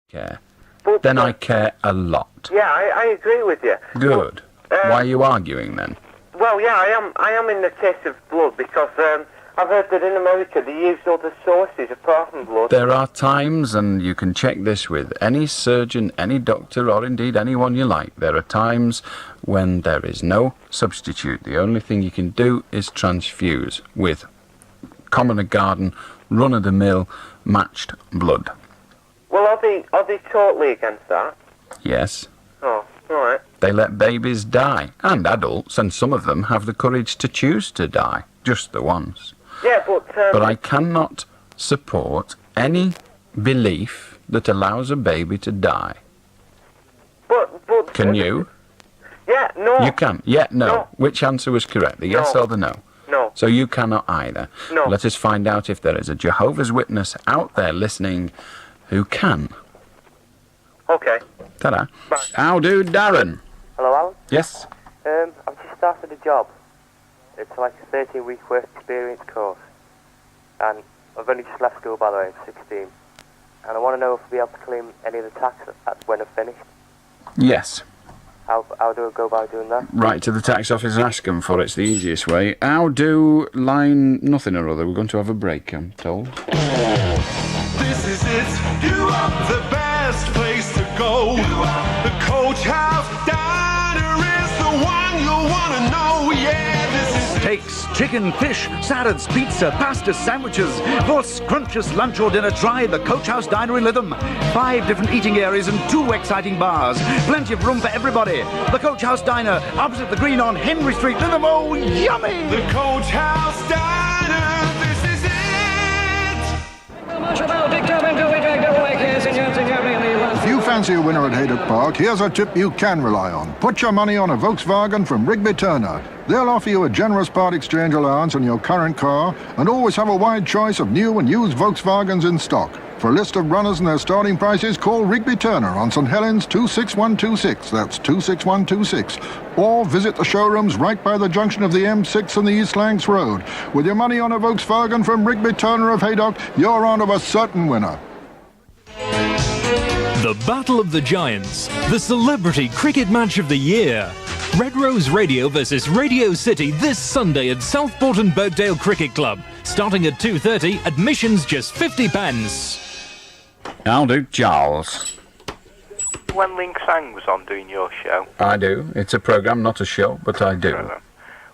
care. But, Then I care a lot. Yeah, I agree with you. Good. Why are you arguing then? Well, yeah, I am in the case of blood because I've heard that in America they use other sources apart from blood. There are times, and you can check this with any surgeon, any doctor, or indeed anyone you like, there are times when there is no substitute. The only thing you can do is transfuse with common garden, run-of-the-mill, matched blood. Well, are they totally against that? Yes. Oh, all right. They let babies die, and adults, and some of them have the courage to choose to die, just the ones. Yeah, But I cannot support any belief that allows a baby to die. But Can you? Yeah, no. You can. Yeah, no. No. Which answer was correct, the yes No. or the no? No. So you cannot either. No. Let us find out if there is a Jehovah's Witness out there listening who can. Okay. Ta-da. Bye. How do, Darren? Hello, Alan. Yes? I've just started a job. It's like a 13-week work experience course. And I've only just left school, by the way, I'm 16. And I want to know if I'll be able to claim any of the tax when I've finished. Yes. How do I go about doing that? Right to the tax office and ask them for it. It's the easiest way. How do line nothing or other? We're going to have a break, I'm told. This is it. You are the best place to go. The Coach House Diner is the one you'll want to know. Yeah, this is it. Steaks, chicken, fish, salads, pizza, pasta, sandwiches. For scrumptious lunch or dinner, try the Coach House Diner in Lytham. 5 different eating areas and 2 exciting bars. Plenty of room for everybody. The Coach House Diner, opposite the Green on Henry Street, Lytham. Oh, yummy! The Coach House Diner, this is it. If you fancy a winner at Haydock Park, here's a tip you can rely on. Put your money on a Volkswagen from Rigby Turner. They'll offer you a generous part exchange allowance on your current car and always have a wide choice of new and used Volkswagens in stock. For a list of runners and their starting prices, call Rigby Turner on St Helens 26126, that's 26126, or visit the showrooms right by the junction of the M6 and the East Lancs Road. With your money on a Volkswagen from Rigby Turner of Haydock, you're on to a certain winner. The Battle of the Giants, the celebrity cricket match of the year. Red Rose Radio versus Radio City this Sunday at Southport and Birkdale Cricket Club. Starting at 2:30, admissions just 50p. How do, Charles? When Ling Sang was on doing your show. I do. It's a programme, not a show, but I do.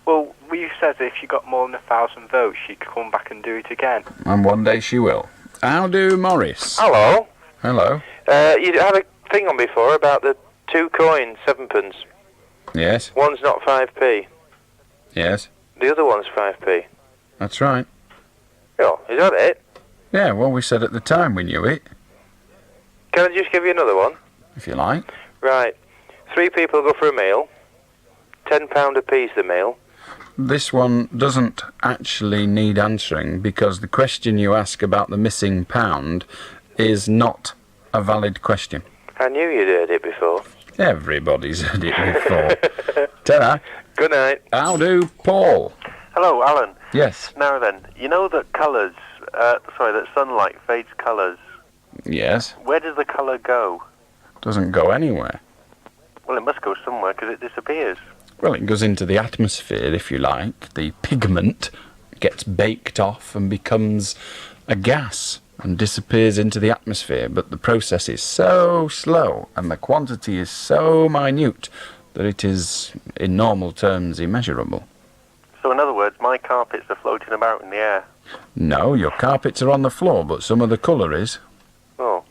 Well, you said that if you got more than 1,000 votes, she'd come back and do it again. And one day she will. How do, Morris? Hello. Hello. You had a thing on before about the 2 coins, 7p. Yes. One's not 5p. Yes. The other one's 5p. That's right. Oh, is that it? Yeah, well, we said at the time we knew it. Can I just give you another one? If you like. Right. 3 people go for a meal. £10 a piece the meal. This one doesn't actually need answering because the question you ask about the missing pound is not a valid question. I knew you'd heard it before. Everybody's heard it before. Ta-ra. Good night. How do, Paul? Hello, Alan. Yes. Now then, you know that colours, that sunlight fades colours. Yes. Where does the colour go? Doesn't go anywhere. Well, it must go somewhere because it disappears. Well, it goes into the atmosphere, if you like. The pigment gets baked off and becomes a gas and disappears into the atmosphere. But the process is so slow and the quantity is so minute that it is, in normal terms, immeasurable. So in other words, my carpets are floating about in the air. No, your carpets are on the floor, but some of the colour is. Oh.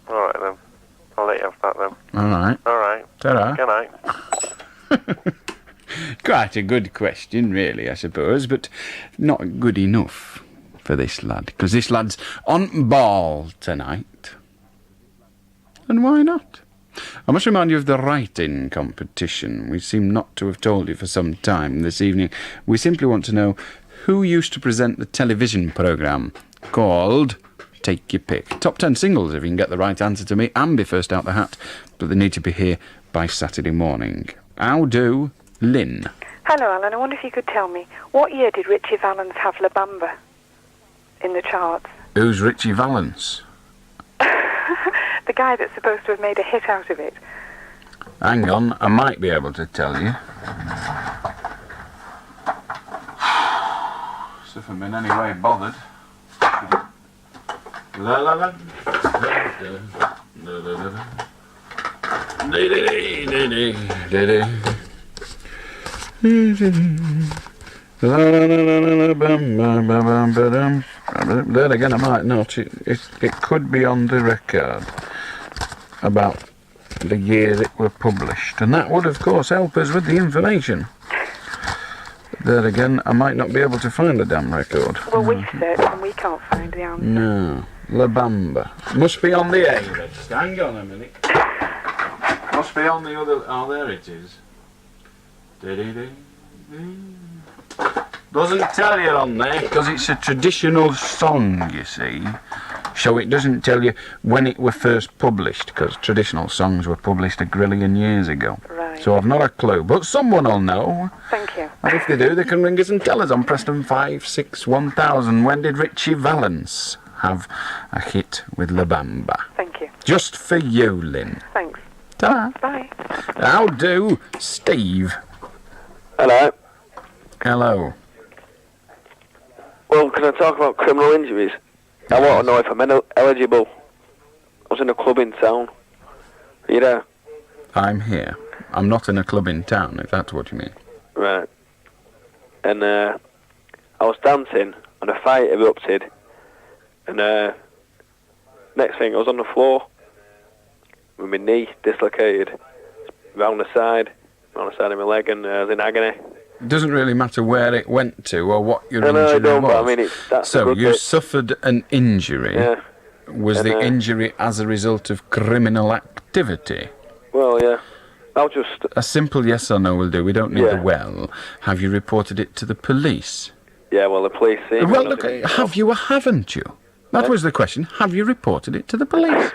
All right, then. I'll let you have that, then. All right. All right. Ta-ra. Good night. Quite a good question, really, I suppose, but not good enough for this lad, because this lad's on ball tonight. And why not? I must remind you of the writing competition. We seem not to have told you for some time this evening. We simply want to know who used to present the television programme called Take Your Pick. Top 10 singles if you can get the right answer to me and be first out the hat, but they need to be here by Saturday morning. How do, Lynn? Hello, Alan. I wonder if you could tell me, what year did Richie Valens have La Bamba in the charts? Who's Richie Valens? The guy that's supposed to have made a hit out of it. Hang on, I might be able to tell you. So if I'm in any way bothered. La la la. Then again, I might not. It could be on the record about the year it were published, and that would, of course, help us with the information. There again, I might not be able to find the damn record. Well, we searched and we can't find the answer. No, La Bamba must be on the A list. Hang on a minute. Must be on the other. Oh, there it is. Doesn't tell you on there because it's a traditional song, you see. So it doesn't tell you when it were first published, because traditional songs were published a grillion years ago. Right. So I've not a clue, but someone will know. Thank you. And if they do, they can ring us and tell us on Preston 561,000. When did Richie Valens have a hit with La Bamba? Thank you. Just for you, Lynn. Thanks. Ta-ra. Bye. How do, Steve? Hello. Hello. Well, can I talk about criminal injuries? I want to know if I'm eligible. I was in a club in town. Are you there? I'm here. I'm not in a club in town, if that's what you mean. Right. And I was dancing and a fight erupted. And next thing, I was on the floor with my knee dislocated round the side of my leg, and I was in agony. It doesn't really matter where it went to or what your No, injury I don't, was. but I mean, that's so good you bit. suffered an injury. Yeah. Was And, the injury as a result of criminal activity? Well, yeah. I'll just... A simple yes or no will do. We don't need Yeah. the well. Have you reported it to the police? Yeah, well, the police... Well, look, have you or haven't you? That was the question. Have you reported it to the police?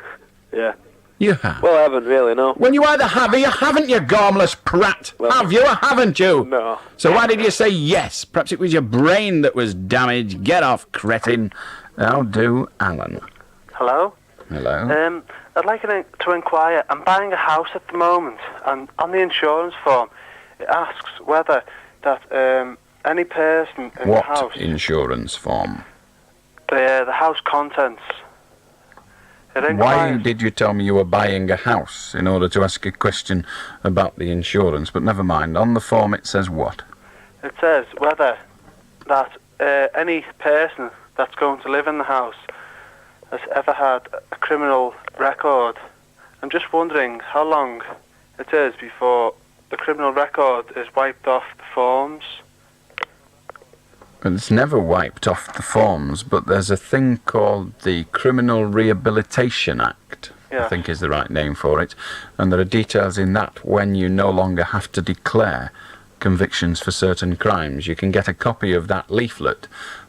Yeah. You have. Well, I haven't really, no. Well, you either have or you haven't, you gormless prat. Have you or haven't you? No. So why did you say yes? Perhaps it was your brain that was damaged. Get off, cretin. How do, Alan? Hello? Hello? I'd like to inquire. I'm buying a house at the moment, and on the insurance form, it asks whether that any person in the house... What insurance form? The house contents. Why did you tell me you were buying a house in order to ask a question about the insurance? But never mind. On the form it says what? It says whether that any person that's going to live in the house has ever had a criminal record. I'm just wondering how long it is before the criminal record is wiped off the forms. Well, it's never wiped off the forms, but there's a thing called the Criminal Rehabilitation Act, I think is the right name for it, and there are details in that when you no longer have to declare convictions for certain crimes. You can get a copy of that leaflet,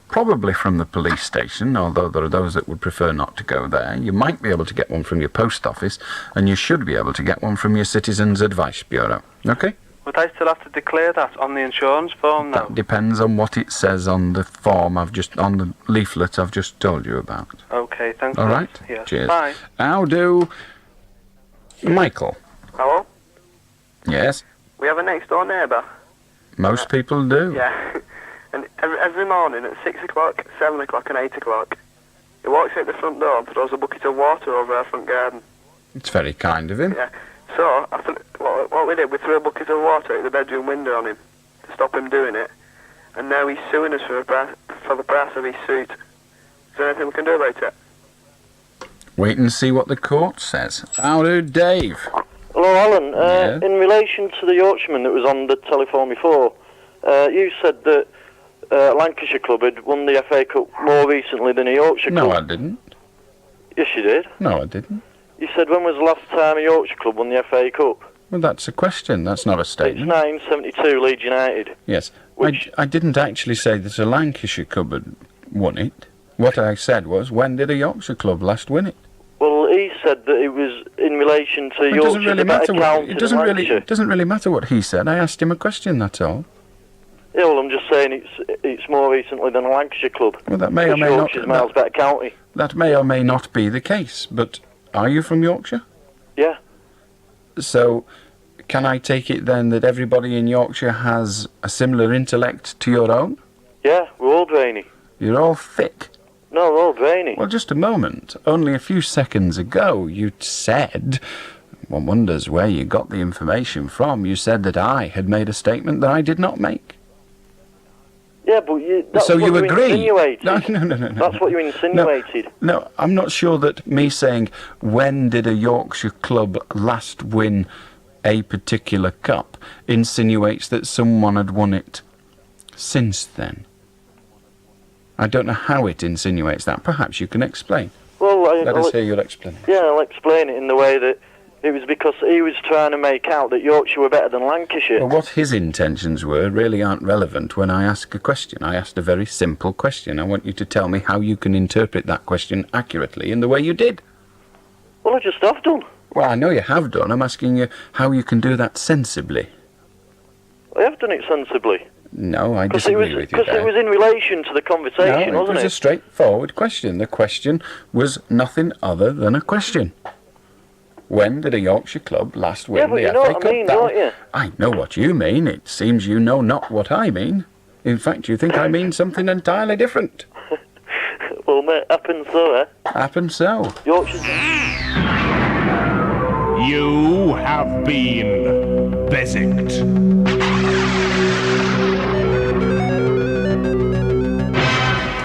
probably from the police station, although there are those that would prefer not to go there. You might be able to get one from your post office, and you should be able to get one from your Citizens Advice Bureau. Okay? Would I still have to declare that on the insurance form now? That depends on what it says on the form on the leaflet I've just told you about. Okay, thanks. All right? Yes. Cheers. Bye. How do... Michael? Hello? Yes? We have a next door neighbour. Most people do. Yeah. And every morning at 6 o'clock, 7 o'clock and 8 o'clock, he walks out the front door and throws a bucket of water over our front garden. It's very kind of him. Yeah. So, what we did, we threw a bucket of water out the bedroom window on him to stop him doing it. And now he's suing us for the price of his suit. Is there anything we can do about it? Wait and see what the court says. How do, Dave? Hello, Alan. In relation to the Yorkshireman that was on the telephone before, you said that Lancashire club had won the FA Cup more recently than a Yorkshire club. No, I didn't. Yes, you did. No, I didn't. You said when was the last time a Yorkshire club won the FA Cup? Well, that's a question. That's not a statement. It's 1972, Leeds United. Yes. I didn't actually say that a Lancashire club had won it. What I said was, when did a Yorkshire club last win it? Well, he said that it was in relation to It Yorkshire. doesn't really matter. It doesn't really matter what he said. I asked him a question. That's all. Yeah, well, I'm just saying it's more recently than a Lancashire club. Well, that may or may not. Yorkshire's miles better county. That may or may not be the case, but Are you from Yorkshire? Yeah. So, can I take it then that everybody in Yorkshire has a similar intellect to your own? Yeah, we're all brainy. You're all thick. No, we're all brainy. Well, just a moment. Only a few seconds ago, you said... One wonders where you got the information from. You said that I had made a statement that I did not make. Yeah, but that's so what you agreed. Insinuated. No. That's what you insinuated. No, I'm not sure that me saying, when did a Yorkshire club last win a particular cup, insinuates that someone had won it since then. I don't know how it insinuates that. Perhaps you can explain. Well, let us hear your explanation. Yeah, I'll explain it in the way that it was because he was trying to make out that Yorkshire were better than Lancashire. Well, what his intentions were really aren't relevant when I ask a question. I asked a very simple question. I want you to tell me how you can interpret that question accurately in the way you did. Well, I just have done. Well, I know you have done. I'm asking you how you can do that sensibly. I have done it sensibly. No, I disagree with you there. Because it was in relation to the conversation, wasn't it? It was a straightforward question. The question was nothing other than a question. When did a Yorkshire club last win the FA Cup? Yeah, but you know what I mean, don't you? I know what you mean. It seems you know not what I mean. In fact, you think I mean something entirely different. Well, mate, happens so, eh? Happens so. Yorkshire's... You have been Beswicked.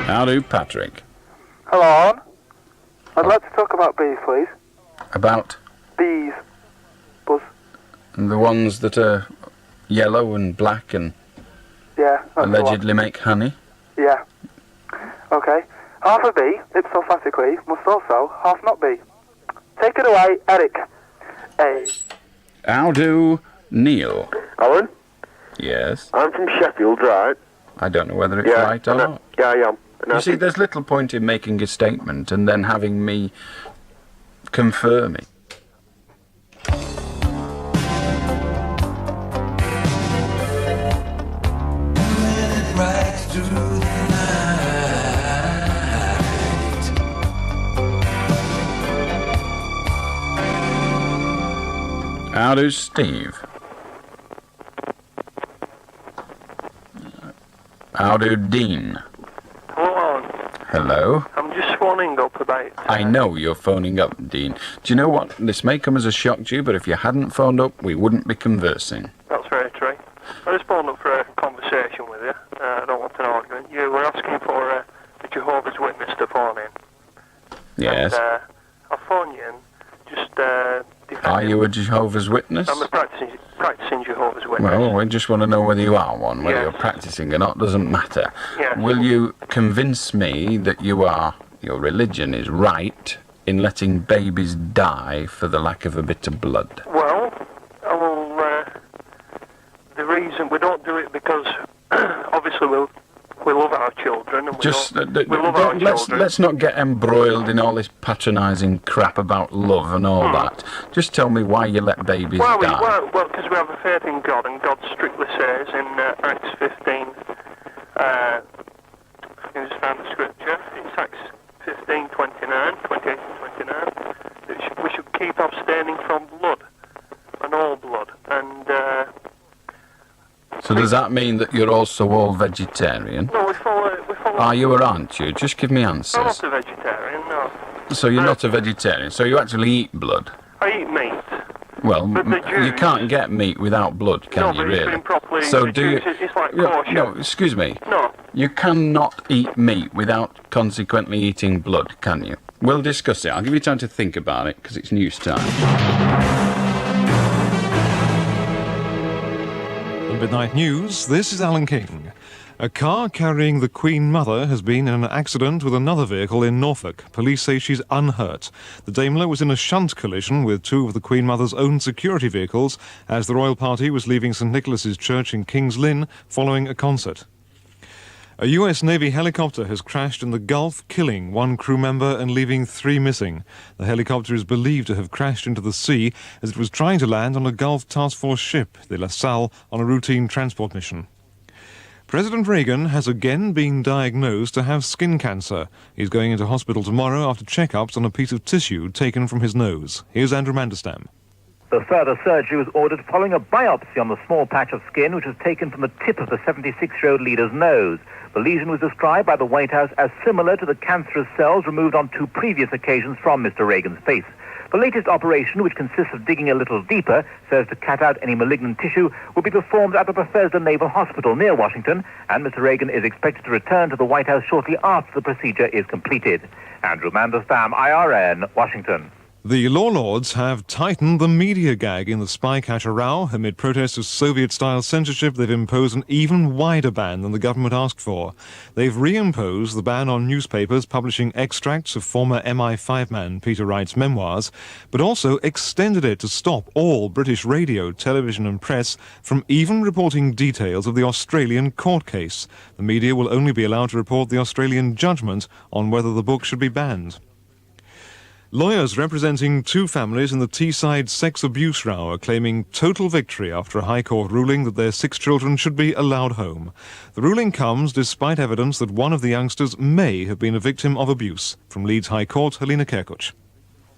How do, Patrick? Hello. I'd like to talk about bees, please. About? Bees. Buzz. The ones that are yellow and black and yeah, allegedly make honey? Yeah. Okay. Half a bee, ipsophatically, must also half not be. Take it away, Eric. A. How do, Neil? Alan? Yes? I'm from Sheffield, right? I don't know whether it's right or not. Yeah, I am. You see, there's little point in making a statement and then having me confirm it. How do, Steve? How do, Dean? Hello. Hello? I'm just phoning up about... I know you're phoning up, Dean. Do you know what? This may come as a shock to you, but if you hadn't phoned up, we wouldn't be conversing. That's very true. I just phoned up for a conversation with you. I don't want an argument. You were asking for a Jehovah's Witness to phone in. Yes. And, I phoned you and just defending... Are you a Jehovah's Witness? I'm a practicing Jehovah's Witness. Well, we just want to know whether you are one. Whether you're practicing or not doesn't matter. Yes. Will you convince me that your religion is right in letting babies die for the lack of a bit of blood? Well, the reason we don't do it because obviously we love our children and we love our children. Let's not get embroiled in all this patronising crap about love and all that. Just tell me why you let babies die. Well, because we have a faith in God, and God strictly says in Acts 15, I can just find the scripture, it's Acts 15, 28 and 29, that we should keep abstaining from blood, and all blood, and... So does that mean that you're also all vegetarian? No, we follow... Are you or aren't you? Just give me answers. I'm not a vegetarian, no. So you're not a vegetarian, so you actually eat blood? I eat meat. Well, you can't get meat without blood, can you, really? So do you... It's like kosher. No, excuse me. No. You cannot eat meat without consequently eating blood, can you? We'll discuss it. I'll give you time to think about it, because it's news time. Midnight News, this is Alan King. A car carrying the Queen Mother has been in an accident with another vehicle in Norfolk. Police say she's unhurt. The Daimler was in a shunt collision with two of the Queen Mother's own security vehicles as the royal party was leaving St Nicholas's Church in King's Lynn following a concert. A US Navy helicopter has crashed in the Gulf, killing one crew member and leaving 3 missing. The helicopter is believed to have crashed into the sea as it was trying to land on a Gulf Task Force ship, the La Salle, on a routine transport mission. President Reagan has again been diagnosed to have skin cancer. He's going into hospital tomorrow after checkups on a piece of tissue taken from his nose. Here's Andrew Mandelstam. The further surgery was ordered following a biopsy on the small patch of skin which was taken from the tip of the 76-year-old leader's nose. The lesion was described by the White House as similar to the cancerous cells removed on 2 previous occasions from Mr. Reagan's face. The latest operation, which consists of digging a little deeper so as to cut out any malignant tissue, will be performed at the Bethesda Naval Hospital near Washington, and Mr. Reagan is expected to return to the White House shortly after the procedure is completed. Andrew Mandelstam, IRN, Washington. The law lords have tightened the media gag in the spycatcher row. Amid protests of Soviet-style censorship, they've imposed an even wider ban than the government asked for. They've reimposed the ban on newspapers publishing extracts of former MI5 man Peter Wright's memoirs, but also extended it to stop all British radio, television and press from even reporting details of the Australian court case. The media will only be allowed to report the Australian judgment on whether the book should be banned. Lawyers representing 2 families in the Teesside sex abuse row are claiming total victory after a High Court ruling that their 6 children should be allowed home. The ruling comes despite evidence that one of the youngsters may have been a victim of abuse. From Leeds High Court, Helena Kerkuch.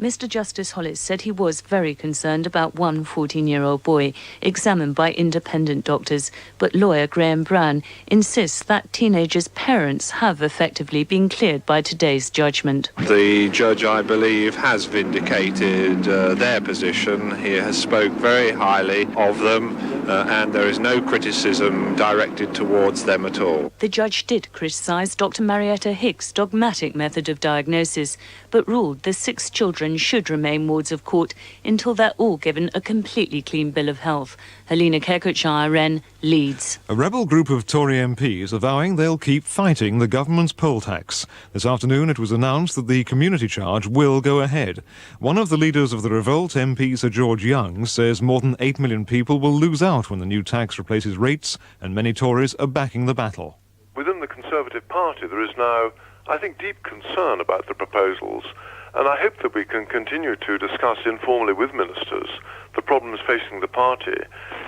Mr. Justice Hollis said he was very concerned about one 14-year-old boy examined by independent doctors, but lawyer Graham Brown insists that teenagers' parents have effectively been cleared by today's judgment. The judge, I believe, has vindicated their position. He has spoke very highly of them, and there is no criticism directed towards them at all. The judge did criticise Dr. Marietta Hicks' dogmatic method of diagnosis, but ruled the 6 children should remain wards of court until they're all given a completely clean bill of health. Helena Kerkuch, IRN, Leeds. A rebel group of Tory MPs are vowing they'll keep fighting the government's poll tax. This afternoon it was announced that the community charge will go ahead. One of the leaders of the revolt, MP Sir George Young, says more than 8 million people will lose out when the new tax replaces rates, and many Tories are backing the battle. Within the Conservative Party there is now, I think, deep concern about the proposals, and I hope that we can continue to discuss informally with ministers the problems facing the party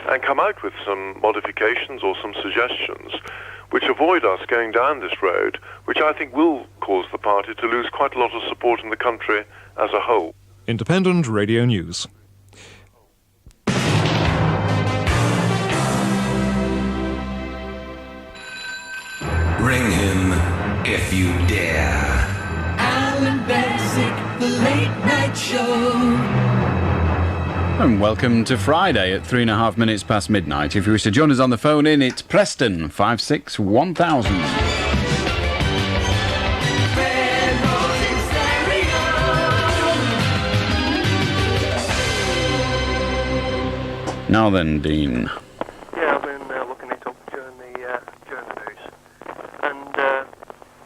and come out with some modifications or some suggestions which avoid us going down this road, which I think will cause the party to lose quite a lot of support in the country as a whole. Independent Radio News. Ring him if you dare. Allan Beswick, the Late Night Show. And welcome to Friday at 3.5 minutes past midnight. If you wish to join us on the phone in, it's Preston 56 1000. Now then, Dean. Yeah, I've been looking it up during the news, and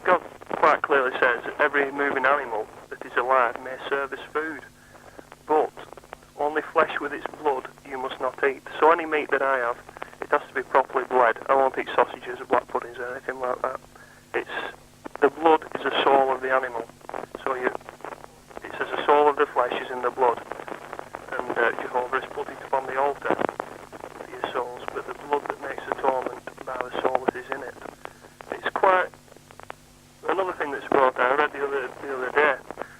God quite clearly says that every moving animal that is alive may serve as food, but only flesh with its blood you must not eat. So any meat that I have, it has to be properly bled. I won't eat sausages or black puddings or anything like that. The blood is the soul of the animal, so it says the soul of the flesh is in the blood, and Jehovah has put it upon the altar for your souls, but the blood that makes atonement by the soul that is in it. It's quite another thing that's brought out. I read the other day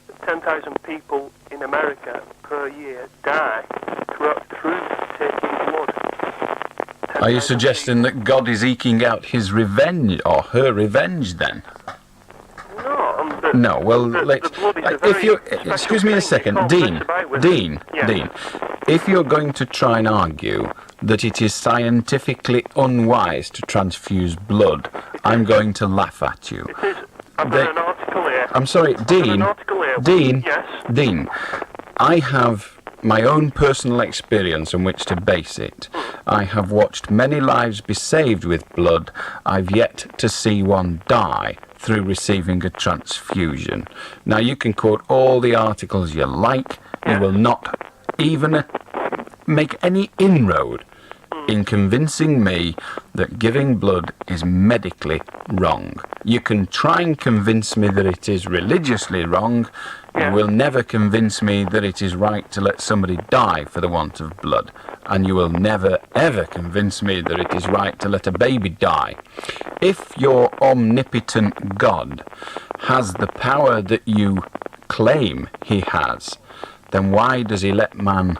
that 10,000 people in America per year die through taking blood. Are you suggesting that God is eking out his revenge, or her revenge, then? No, well, if you excuse me a second, Dean, if you're going to try and argue that it is scientifically unwise to transfuse blood, I'm going to laugh at you. I've got an article here. I'm sorry, Dean. Dean, I have my own personal experience on which to base it. I have watched many lives be saved with blood. I've yet to see one die through receiving a transfusion. Now, you can quote all the articles you like. You will not even make any inroad in convincing me that giving blood is medically wrong. You can try and convince me that it is religiously wrong. You will never convince me that it is right to let somebody die for the want of blood. And you will never, ever convince me that it is right to let a baby die. If your omnipotent God has the power that you claim he has, then why does he let man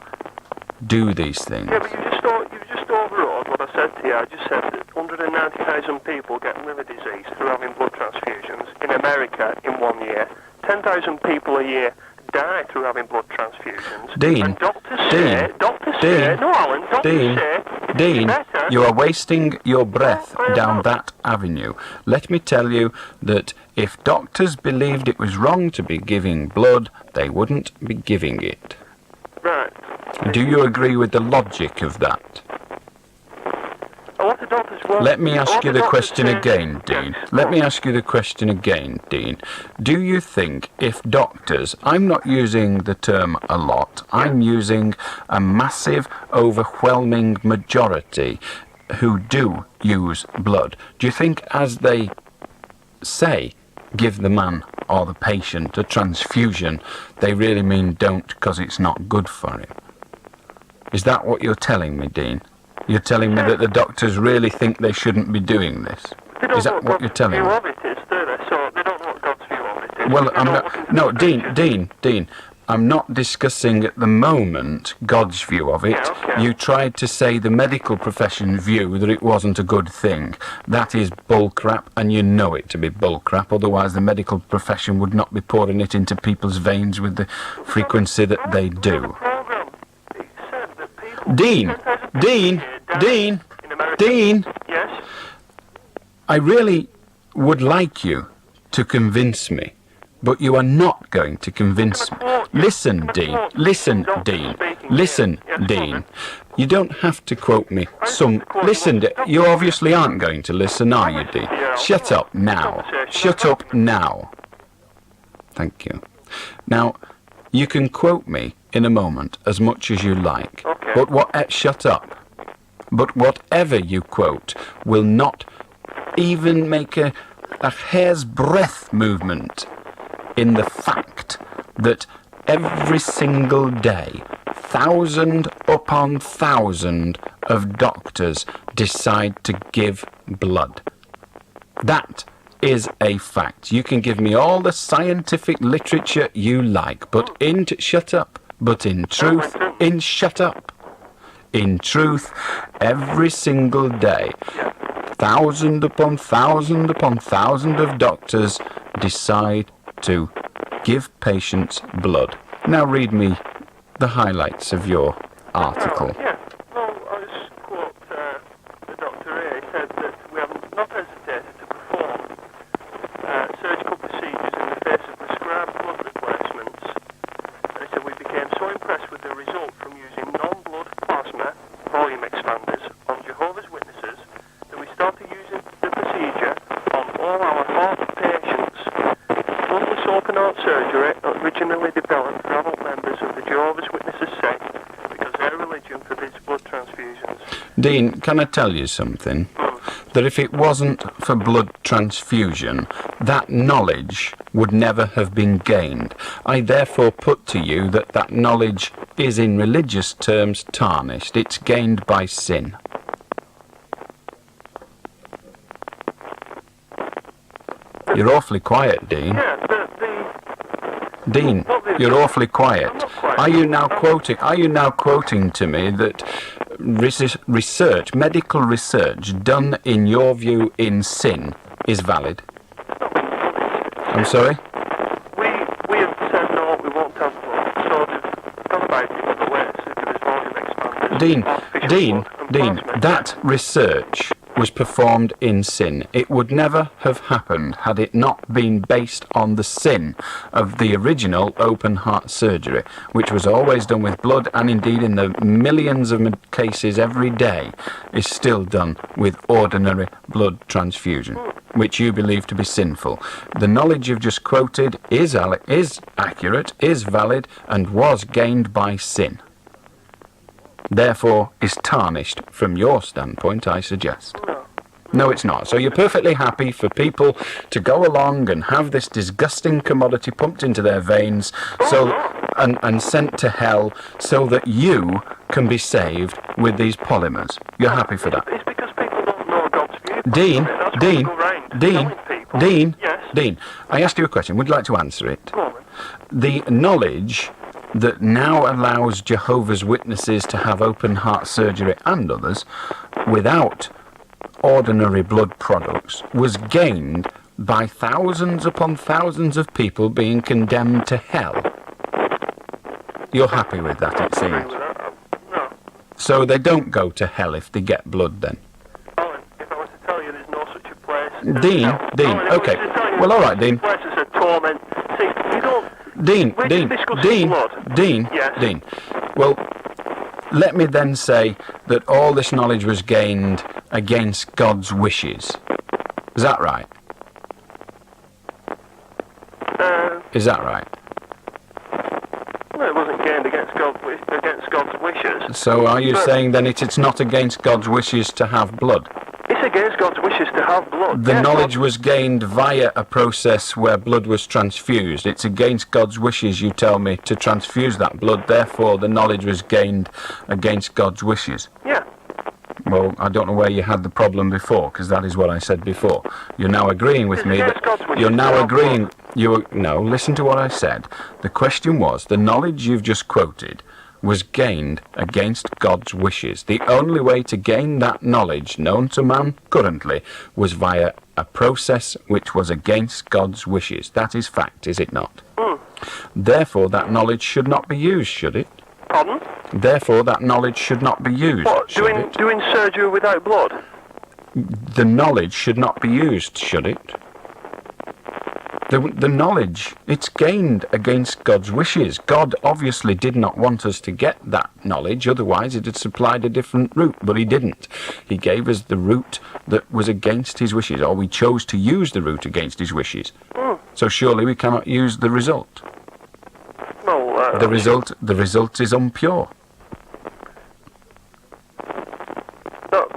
do these things? Yeah, but you just overrode what I said to you. I just said that 190,000 people get liver disease through having blood transfusions in America in 1 year. 10,000 people a year die through having blood transfusions. Dean, and doctors say, no, Alan, doctors say, Dean, you are wasting your breath down that avenue. Let me tell you that if doctors believed it was wrong to be giving blood, they wouldn't be giving it. Right. Do you agree with the logic of that? Let me ask you the question again, Dean. Let me ask you the question again, Dean. Do you think if doctors, I'm not using the term a lot, I'm using a massive, overwhelming majority who do use blood, do you think as they say, give the man or the patient a transfusion, they really mean don't because it's not good for him? Is that what you're telling me, Dean? You're telling me that the doctors really think they shouldn't be doing this? Is that what you're telling me? View of it is, do they? So they don't know what God's view of it is. Well, I'm not... No, Dean, I'm not discussing at the moment God's view of it. Yeah, okay. You tried to say the medical profession view that it wasn't a good thing. That is bullcrap, and you know it to be bullcrap. Otherwise, the medical profession would not be pouring it into people's veins with the frequency that they do. Dean! Yes? I really would like you to convince me, but you are not going to convince me. Listen, Dean. You don't have to quote me Listen, you obviously aren't going to listen, are you, Dean? Shut up now. Shut up now. Thank you. Now, you can quote me in a moment as much as you like, but shut up. But whatever you quote will not even make a hair's breadth movement in the fact that every single day, 1,000 upon 1,000 of doctors decide to give blood. That is a fact. You can give me all the scientific literature you like, but shut up. But in truth, shut up. In truth, every single day, 1,000 upon 1,000 upon 1,000 of doctors decide to give patients blood. Now read me the highlights of your article. Well, I just quote the doctor here. He said that we have not hesitated to perform surgical procedures in the face of prescribed blood replacements. And he said we became so impressed with the result from using non-blood plasma volume expanders on Jehovah's Witnesses that we started using the procedure on all our heart patients. Bloodless open heart surgery originally developed for adult members of the Jehovah's Witnesses sect because their religion forbids blood transfusions. Dean, can I tell you something? That if it wasn't for blood transfusion, that knowledge would never have been gained. I therefore put to you that knowledge is in religious terms tarnished. It's gained by sin. You're awfully quiet, Dean. Dean, you're awfully quiet. Are you now quoting to me that research, medical research done in your view in sin is valid? I'm sorry? We have said no, we won't have blood, so they've gone about it other ways. There is volume expanders. Dean, that research was performed in sin. It would never have happened had it not been based on the sin of the original open heart surgery, which was always done with blood, and indeed in the millions of cases every day is still done with ordinary blood transfusion, which you believe to be sinful. The knowledge you've just quoted is accurate, is valid, and was gained by sin. Therefore is tarnished from your standpoint, I suggest. No, it's not. So you're perfectly happy for people to go along and have this disgusting commodity pumped into their veins and sent to hell so that you can be saved with these polymers. You're happy for that? It's because people don't know God's view. Dean, I asked you a question. Would you like to answer it? The knowledge that now allows Jehovah's Witnesses to have open heart surgery and others without ordinary blood products was gained by thousands upon thousands of people being condemned to hell. You're happy with that, it seems. No. So they don't go to hell if they get blood, then? Alan, if I was to tell you there's no such a place... Dean, okay. Well, all right, Dean. Place is a torment. See, you don't... Dean. Yes. Dean. Well, let me then say that all this knowledge was gained against God's wishes. Is that right? Is that right? Well, it wasn't gained against God's wishes. So are you saying then it's not against God's wishes to have blood? It's against God's wishes to have blood. The knowledge was gained via a process where blood was transfused. It's against God's wishes, you tell me, to transfuse that blood. Therefore, the knowledge was gained against God's wishes. Yeah. Well, I don't know where you had the problem before, because that is what I said before. You're now agreeing with me that you're now agreeing. No, listen to what I said. The question was, the knowledge you've just quoted was gained against God's wishes. The only way to gain that knowledge known to man currently was via a process which was against God's wishes. That is fact, is it not? Therefore, that knowledge should not be used, should it? Pardon? Therefore, that knowledge should not be used. What, doing surgery without blood? The knowledge should not be used, should it? The knowledge, it's gained against God's wishes. God obviously did not want us to get that knowledge, otherwise it had supplied a different route, but he didn't. He gave us the route that was against his wishes, or we chose to use the route against his wishes. So surely we cannot use the result. No, the result is impure.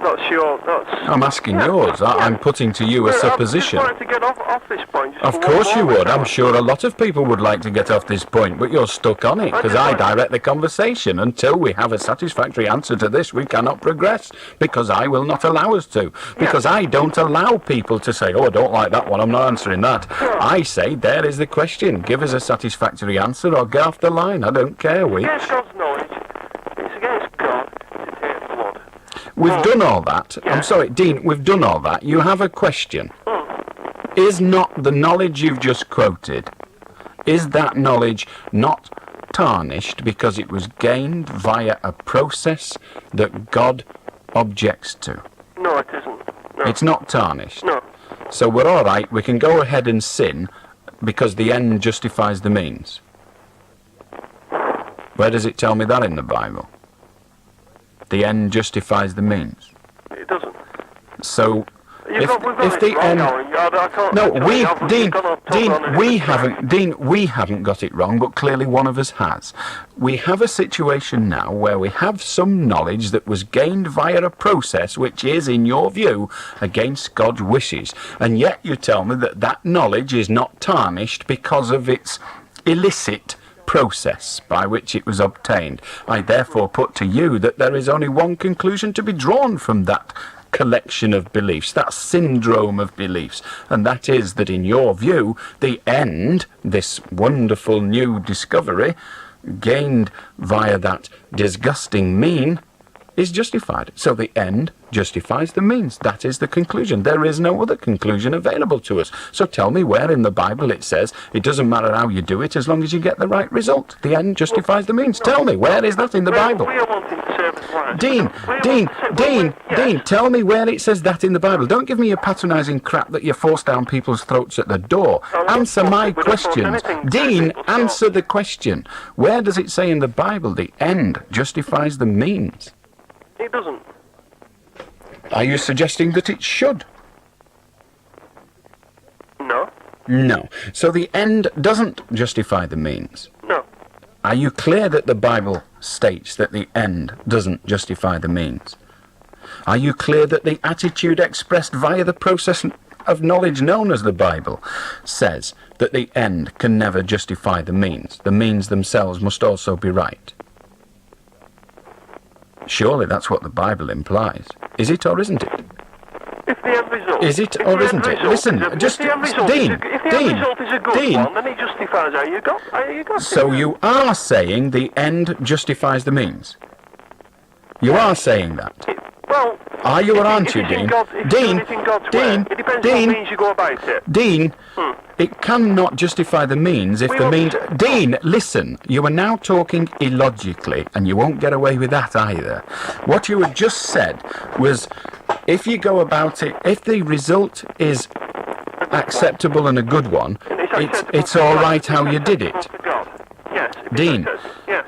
That's your... I'm asking yours. I'm putting to you a supposition. I'm just trying to get off this point. Of course you would. I'm sure a lot of people would like to get off this point, but you're stuck on it, because I direct the conversation. Until we have a satisfactory answer to this, we cannot progress, because I will not allow us to. Because I don't allow people to say, oh, I don't like that one, I'm not answering that. I say, there is the question. Give us a satisfactory answer or get off the line. I don't care which. Against God's knowledge, it's against God to take blood. We've done all that. Yeah. I'm sorry, Dean, we've done all that. You have a question. Is not the knowledge you've just quoted, is that knowledge not tarnished because it was gained via a process that God objects to? No, it isn't. No. It's not tarnished? No. So we're all right, we can go ahead and sin because the end justifies the means. Where does it tell me that in the Bible? The end justifies the means. It doesn't. So if the end... No, Dean, we haven't got it wrong, but clearly one of us has. We have a situation now where we have some knowledge that was gained via a process which is, in your view, against God's wishes. And yet you tell me that that knowledge is not tarnished because of its illicit process by which it was obtained. I therefore put to you that there is only one conclusion to be drawn from that collection of beliefs, that syndrome of beliefs, and that is that in your view the end, this wonderful new discovery gained via that disgusting mean, is justified. So the end justifies the means. That is the conclusion. There is no other conclusion available to us. So tell me where in the Bible it says it doesn't matter how you do it as long as you get the right result. The end justifies the means. Tell me, where is that in the Bible? We are wanting to serve as right. Dean, tell me where it says that in the Bible. Don't give me your patronising crap that you force down people's throats at the door. Answer my questions. Dean, answer the question. Where does it say in the Bible the end justifies the means? It doesn't. Are you suggesting that it should? No. No. So the end doesn't justify the means? No. Are you clear that the Bible states that the end doesn't justify the means? Are you clear that the attitude expressed via the process of knowledge known as the Bible says that the end can never justify the means? The means themselves must also be right. Surely that's what the Bible implies. Is it or isn't it? If the end result... Is it or isn't it? Listen, just... Dean, if the end result is a good one, then it justifies how you got So you are saying the end justifies the means? You are saying that? Well... Are you or aren't you, Dean? Dean, it depends what means you go about it. Dean, it cannot justify the means if the means... Dean, listen, you are now talking illogically, and you won't get away with that either. What you had just said was, if you go about it, if the result is acceptable and a good one, it's all right how you did it. Yes. Dean, yes.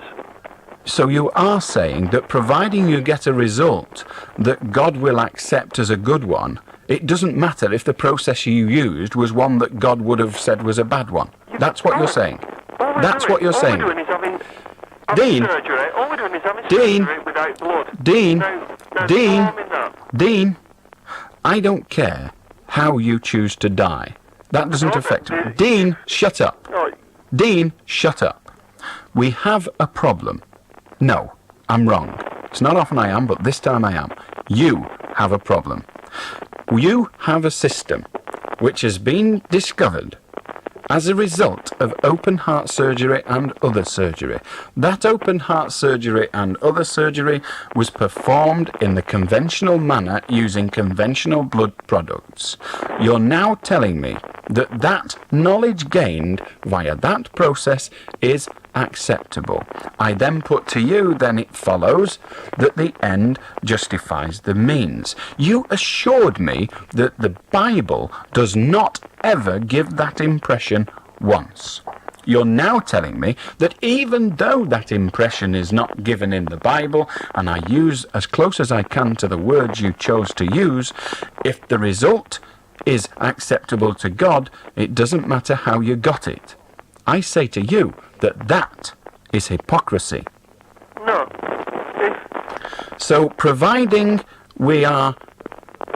So you are saying that providing you get a result that God will accept as a good one, it doesn't matter if the process you used was one that God would have said was a bad one. That's what you're saying. That's what you're saying. Dean, Dean, I don't care how you choose to die. That doesn't affect me. Dean, shut up. Dean, shut up. We have a problem. No, I'm wrong. It's not often I am, but this time I am. You have a problem. You have a system which has been discovered as a result of open heart surgery and other surgery. That open heart surgery and other surgery was performed in the conventional manner using conventional blood products. You're now telling me that that knowledge gained via that process is acceptable. I then put to you, then it follows that the end justifies the means. You assured me that the Bible does not ever give that impression once. You're now telling me that even though that impression is not given in the Bible, and I use as close as I can to the words you chose to use, if the result is acceptable to God, it doesn't matter how you got it. I say to you that that is hypocrisy. No. So, providing we are...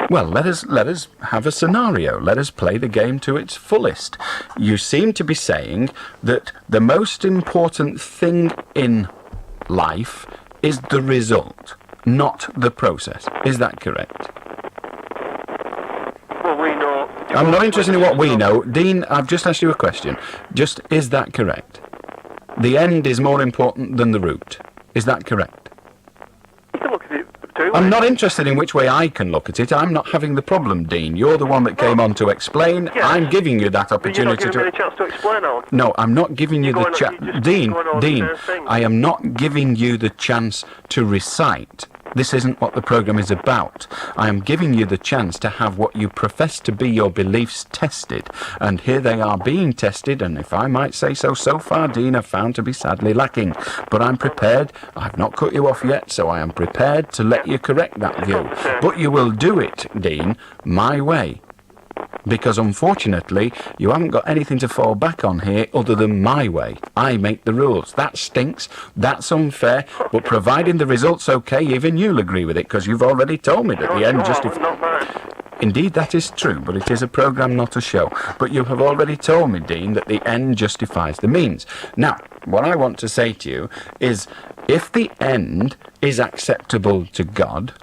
Well, let us have a scenario. Let us play the game to its fullest. You seem to be saying that the most important thing in life is the result, not the process. Is that correct? Well, we know... I'm not interested in what we know. Dean, I've just asked you a question. Just, is that correct? The end is more important than the root. Is that correct? You can look at it too. I'm not interested in which way I can look at it. I'm not having the problem, Dean. You're the one that came on to explain. Yes. I'm giving you that opportunity to... You're not giving me a chance to explain, Alan. No, I'm not giving you the chance. Dean, I am not giving you the chance to recite. This isn't what the programme is about. I am giving you the chance to have what you profess to be your beliefs tested. And here they are being tested, and if I might say so, so far, Dean, are found to be sadly lacking. But I'm prepared. I've not cut you off yet, so I am prepared to let you correct that view. But you will do it, Dean, my way. Because unfortunately, you haven't got anything to fall back on here other than my way. I make the rules. That stinks. That's unfair. But providing the result's okay, even you'll agree with it, because you've already told me that the end justifies... Indeed, that is true, but it is a programme, not a show. But you have already told me, Dean, that the end justifies the means. Now, what I want to say to you is, if the end is acceptable to God,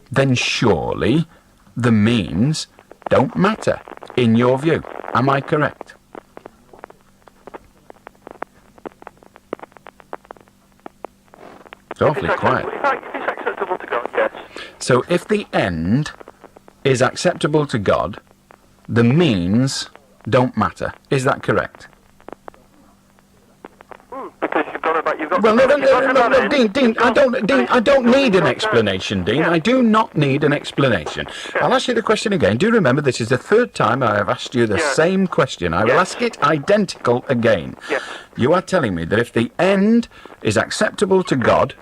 then surely the means don't matter, in your view. Am I correct? It's awfully quiet. If it's acceptable to God, yes. So if the end is acceptable to God, the means don't matter. Is that correct? Because you've got about... Well, no, Dean, I don't need an explanation, Dean. I do not need an explanation. I'll ask you the question again. Do remember, this is the third time I have asked you the same question. I will ask it identical again. You are telling me that if the end is acceptable to God,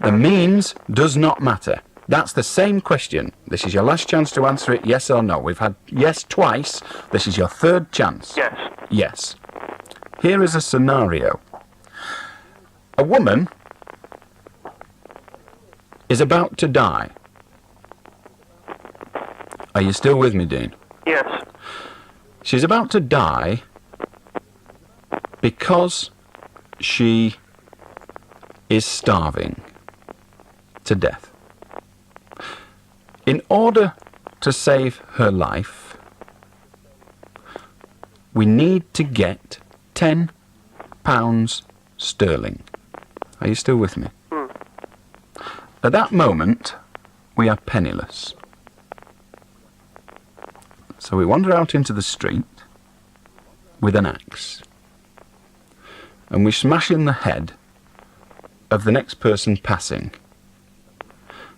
the means does not matter. That's the same question. This is your last chance to answer it, yes or no. We've had yes twice. This is your third chance. Yes. Yes. Here is a scenario. A woman is about to die. Are you still with me, Dean? Yes. She's about to die because she is starving to death. In order to save her life, we need to get £10 sterling. Are you still with me? At that moment, we are penniless. So we wander out into the street with an axe, and we smash in the head of the next person passing,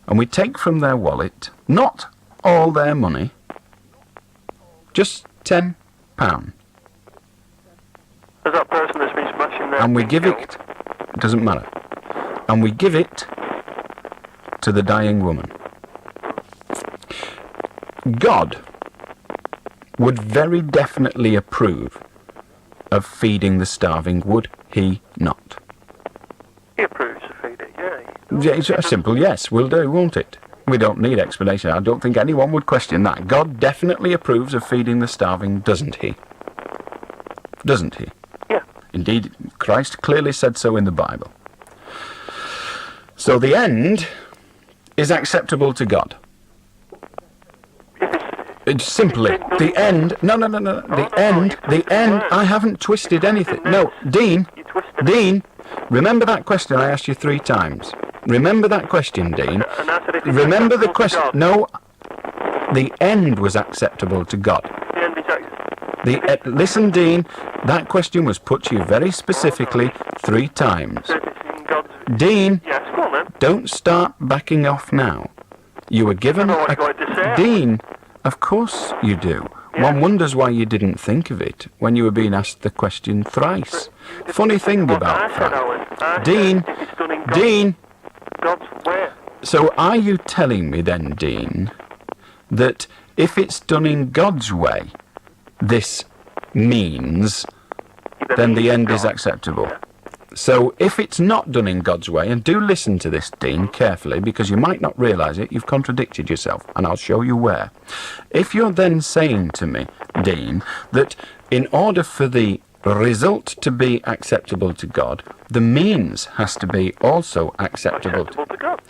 and we take from their wallet, not all their money, just £10. Has that person that's been smashing there? And we give it doesn't matter, and we give it to the dying woman. God would very definitely approve of feeding the starving, would he not? He approves of feeding, yeah. Yeah, it's a simple yes, will do, won't it? We don't need explanation. I don't think anyone would question that. God definitely approves of feeding the starving, doesn't he? Doesn't he? Yeah. Indeed, Christ clearly said so in the Bible. So the end is acceptable to God. It's simply the end. No. The end. I haven't twisted anything. No, Dean. Remember that question I asked you 3 times. Remember that question, Dean. Remember the question. No, the end was acceptable to God. Listen, Dean. That question was put to you very specifically 3 times. Dean, don't start backing off now. You were given a... Dean, of course you do. One wonders why you didn't think of it when you were being asked the question thrice. Funny thing about that. Dean. So are you telling me then, Dean, that if it's done in God's way, this means then the end is acceptable? So if it's not done in God's way, and do listen to this, Dean, carefully, because you might not realise it, you've contradicted yourself, and I'll show you where. If you're then saying to me, Dean, that in order for the result to be acceptable to God, the means has to be also acceptable to God.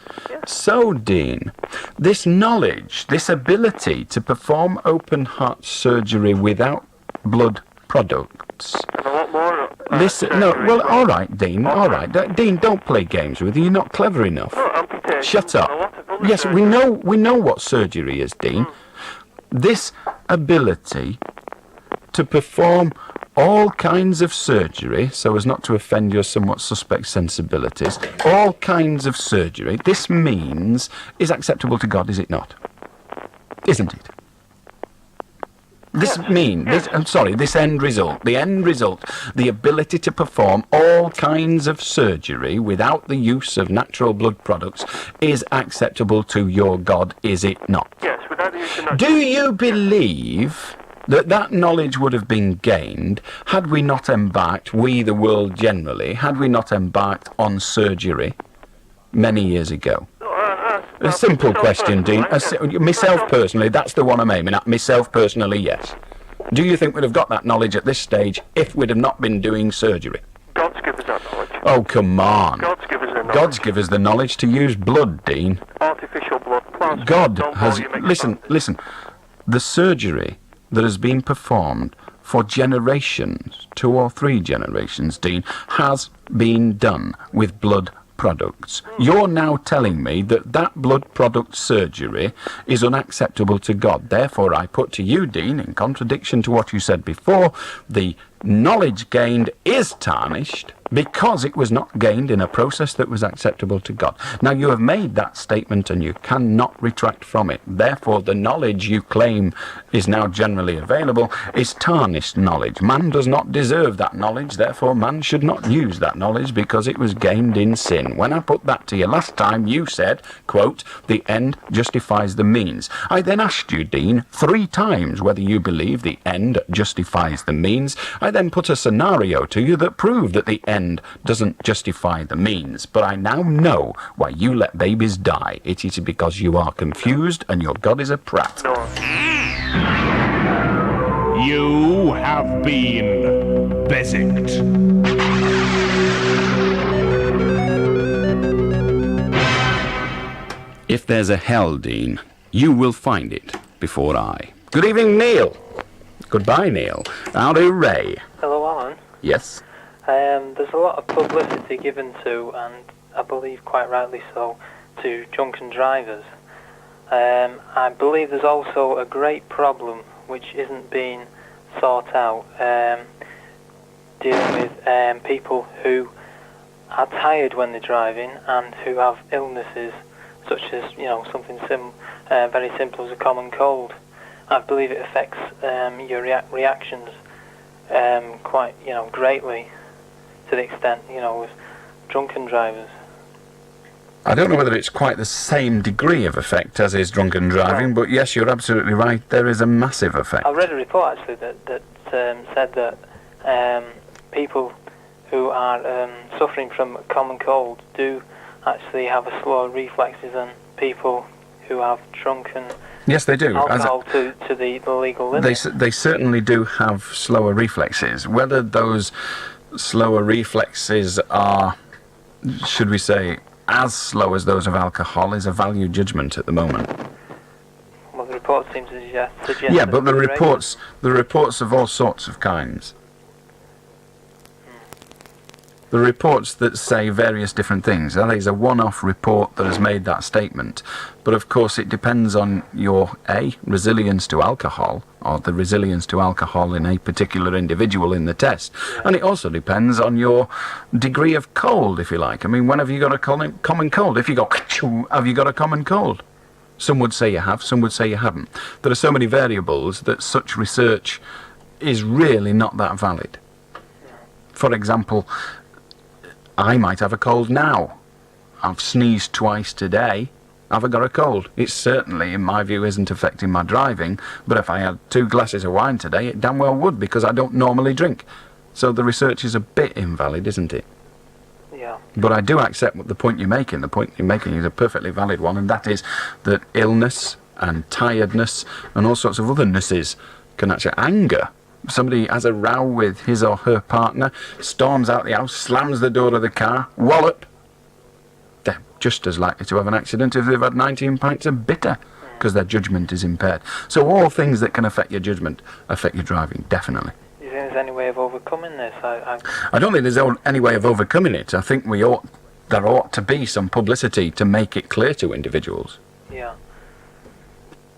So, Dean, this knowledge, this ability to perform open heart surgery without blood products... Listen, no, well, all right, Dean, all right. Dean, don't play games with you. You're not clever enough. Shut up. Yes, we know what surgery is, Dean. This ability to perform all kinds of surgery, so as not to offend your somewhat suspect sensibilities, all kinds of surgery, this means is acceptable to God, is it not? Isn't it? This end result, the ability to perform all kinds of surgery without the use of natural blood products is acceptable to your God, is it not? Yes, without the use of natural... Do you believe that knowledge would have been gained had we not embarked, we the world generally, had we not embarked on surgery many years ago? A simple question, Dean. Myself personally, that's the one I'm aiming at. Myself personally, yes. Do you think we'd have got that knowledge at this stage if we'd have not been doing surgery? God's given us that knowledge. Oh, come on. God's given us the knowledge. God's given us the knowledge to use blood, Dean. Artificial blood. Plastic, God has... Listen. The surgery that has been performed for generations, 2 or 3 generations, Dean, has been done with blood products. You're now telling me that blood product surgery is unacceptable to God. Therefore, I put to you, Dean, in contradiction to what you said before, the knowledge gained is tarnished because it was not gained in a process that was acceptable to God. Now, you have made that statement and you cannot retract from it. Therefore, the knowledge you claim is now generally available is tarnished knowledge. Man does not deserve that knowledge. Therefore, man should not use that knowledge because it was gained in sin. When I put that to you last time, you said, quote, the end justifies the means. I then asked you, Dean, 3 times whether you believe the end justifies the means. I then put a scenario to you that proved that the end doesn't justify the means, but I now know why you let babies die. It is because you are confused and your God is a prat. No. You have been Beswicked. If there's a hell, Dean, you will find it before I. Good evening, Neil. Goodbye, Neil. Howdy, Ray. Hello, Alan. Yes? There's a lot of publicity given to, and I believe quite rightly so, to drunken drivers. I believe there's also a great problem which isn't being sought out, dealing with people who are tired when they're driving and who have illnesses such as, something very simple as a common cold. I believe it affects your reactions quite, greatly, to the extent, with drunken drivers. I don't know whether it's quite the same degree of effect as is drunken driving, but yes, you're absolutely right. There is a massive effect. I read a report actually that said that people who are suffering from common cold do actually have a slower reflexes than people who have drunken Yes, they do. alcohol to the legal limit. They certainly do have slower reflexes. Whether those slower reflexes are, should we say, as slow as those of alcohol is a value judgment at the moment. Well, the report seems to suggest Yeah, but the reports of all sorts of kinds. The reports that say various different things. That is a one-off report that has made that statement. But of course it depends on your, A, resilience to alcohol, or the resilience to alcohol in a particular individual in the test. And it also depends on your degree of cold, if you like. I mean, when have you got a common cold? If you go, have you got a common cold? Some would say you have, some would say you haven't. There are so many variables that such research is really not that valid. For example, I might have a cold now. I've sneezed twice today. Have I got a cold? It certainly, in my view, isn't affecting my driving, but if I had 2 glasses of wine today, it damn well would, because I don't normally drink. So the research is a bit invalid, isn't it? Yeah. But I do accept the point you're making. The point you're making is a perfectly valid one, and that is that illness and tiredness and all sorts of other nesses can actually anger. Somebody has a row with his or her partner, storms out the house, slams the door of the car, wallop. They're just as likely to have an accident if they've had 19 pints of bitter, because their judgment is impaired. So all things that can affect your judgment affect your driving, definitely. Do you think there's any way of overcoming this? I don't think there's any way of overcoming it. I think there ought to be some publicity to make it clear to individuals. Yeah.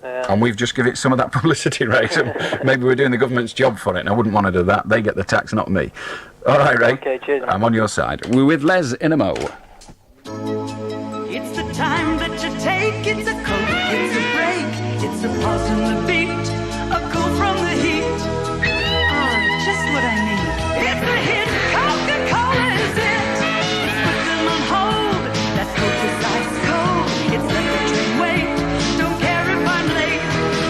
And we've just given it some of that publicity, Ray. So maybe we're doing the government's job for it, and I wouldn't want to do that. They get the tax, not me. All right, Ray. Okay, cheers. I'm on your side. We're with Les in a mo. It's the time that you take, it's a coat, it's a break, it's a pause in the beat, a cool from the heat. Just what I need. It's the hit, Coca-Cola is it. It's put them on hold, that coat is ice cold. It's let the train wait, don't care if I'm late.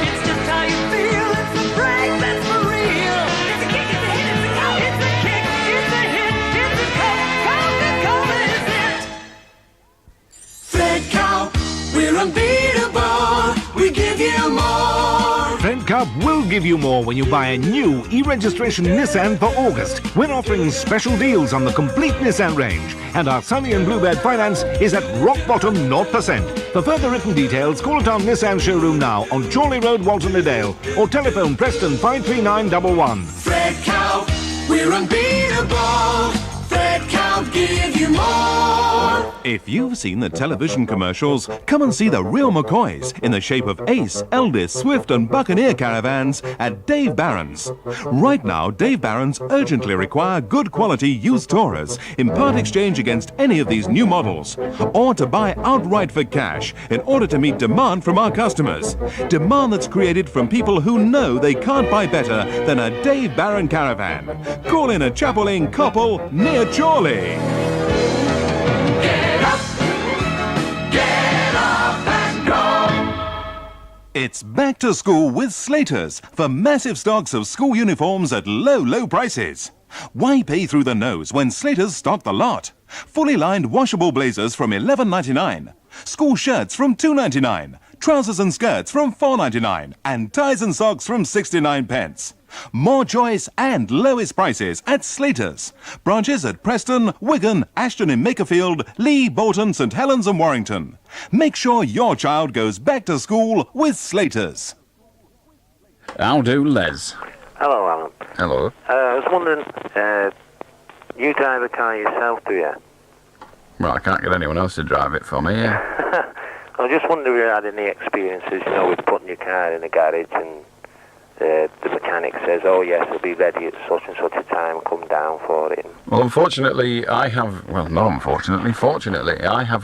It's just how you feel, it's a break that's for real. It's a kick, it's a hit, it's a coat. It's a kick, it's a hit, it's a coat. Coca-Cola is it. Fred Cow, we're unbeatable, we give you more. Fred Cup will give you more when you buy a new e-registration Nissan for August. We're offering special deals on the complete Nissan range, and our Sunny and Bluebird finance is at rock bottom 0%. For further written details, call at our Nissan showroom now on Chorley Road, Walton Adale, or telephone Preston 53911. Fred Cow, we're unbeatable. Fred Cow, give you more. If you've seen the television commercials, come and see the real McCoys in the shape of Ace, Eldest, Swift and Buccaneer caravans at Dave Barron's. Right now, Dave Barron's urgently require good quality used Taurus in part exchange against any of these new models, or to buy outright for cash in order to meet demand from our customers. Demand that's created from people who know they can't buy better than a Dave Barron caravan. Call in a Chapel Inn couple near Chorley. It's back to school with Slaters for massive stocks of school uniforms at low, low prices. Why pay through the nose when Slaters stock the lot? Fully lined washable blazers from $11.99. School shirts from $2.99. trousers and skirts from £4.99 and ties and socks from 69p. More choice and lowest prices at Slater's. Branches at Preston, Wigan, Ashton in Makerfield, Lee, Bolton, St Helens and Warrington. Make sure your child goes back to school with Slater's. How do, Les? Hello, Alan. Hello. I was wondering, you drive a car yourself, do you? Well, I can't get anyone else to drive it for me, yeah. I was just wondering if you had any experiences, with putting your car in a garage and the mechanic says, oh yes, it'll be ready at such and such a time, come down for it. Well, unfortunately, I have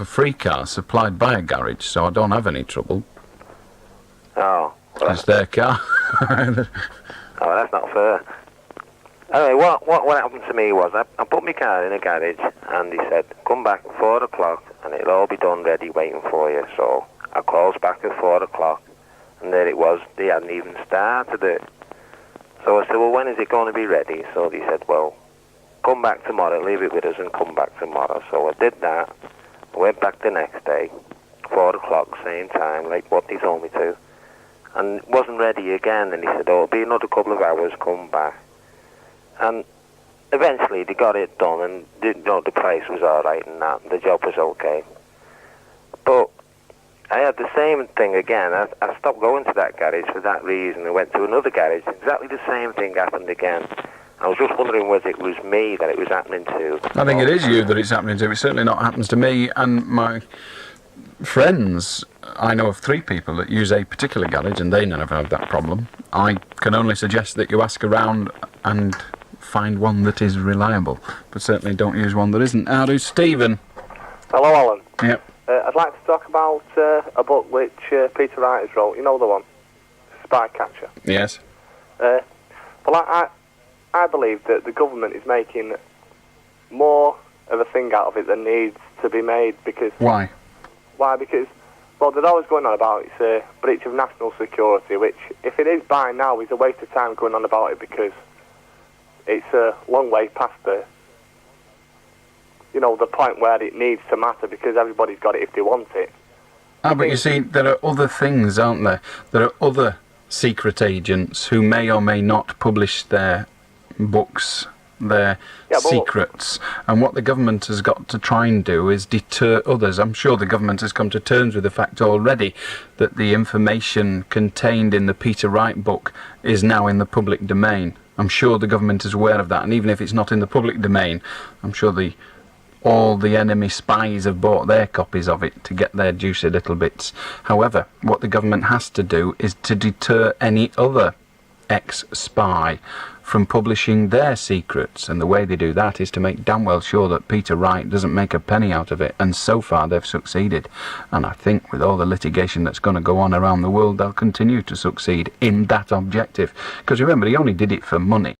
a free car supplied by a garage, so I don't have any trouble. Oh. Well, it's their car. Oh, that's not fair. Anyway, what happened to me was I put my car in a garage and he said, come back at 4 o'clock and it'll all be done ready waiting for you. So I calls back at 4 o'clock and there it was, they hadn't even started it. So I said, well, when is it going to be ready? So they said, well, come back tomorrow, leave it with us and come back tomorrow. So I did that. I went back the next day, 4 o'clock, same time, like what they told me to. And it wasn't ready again and he said, oh, it'll be another couple of hours, come back. And eventually they got it done and the price was alright and that, and the job was okay. But I had the same thing again. I stopped going to that garage for that reason. I went to another garage. Exactly the same thing happened again. I was just wondering whether it was me that it was happening to. I think it is you that it's happening to. It certainly not happens to me and my friends. I know of 3 people that use a particular garage and they never have that problem. I can only suggest that you ask around and find one that is reliable, but certainly don't use one that isn't. How do, Stephen? Hello, Alan. Yep. I'd like to talk about a book which Peter Wright has wrote. You know the one? Spycatcher. Yes. Well, I believe that the government is making more of a thing out of it than needs to be made because... Why? Why? Because, well, they're always going on about it's a breach of national security, which, if it is by now, is a waste of time going on about it because it's a long way past the point where it needs to matter because everybody's got it if they want it. But you see, there are other things, aren't there? There are other secret agents who may or may not publish their books, their secrets, and what the government has got to try and do is deter others. I'm sure the government has come to terms with the fact already that the information contained in the Peter Wright book is now in the public domain. I'm sure the government is aware of that, and even if it's not in the public domain, I'm sure all the enemy spies have bought their copies of it to get their juicy little bits. However, what the government has to do is to deter any other ex-spy from publishing their secrets, and the way they do that is to make damn well sure that Peter Wright doesn't make a penny out of it, and so far they've succeeded. And I think with all the litigation that's going to go on around the world, they'll continue to succeed in that objective. Because remember, he only did it for money.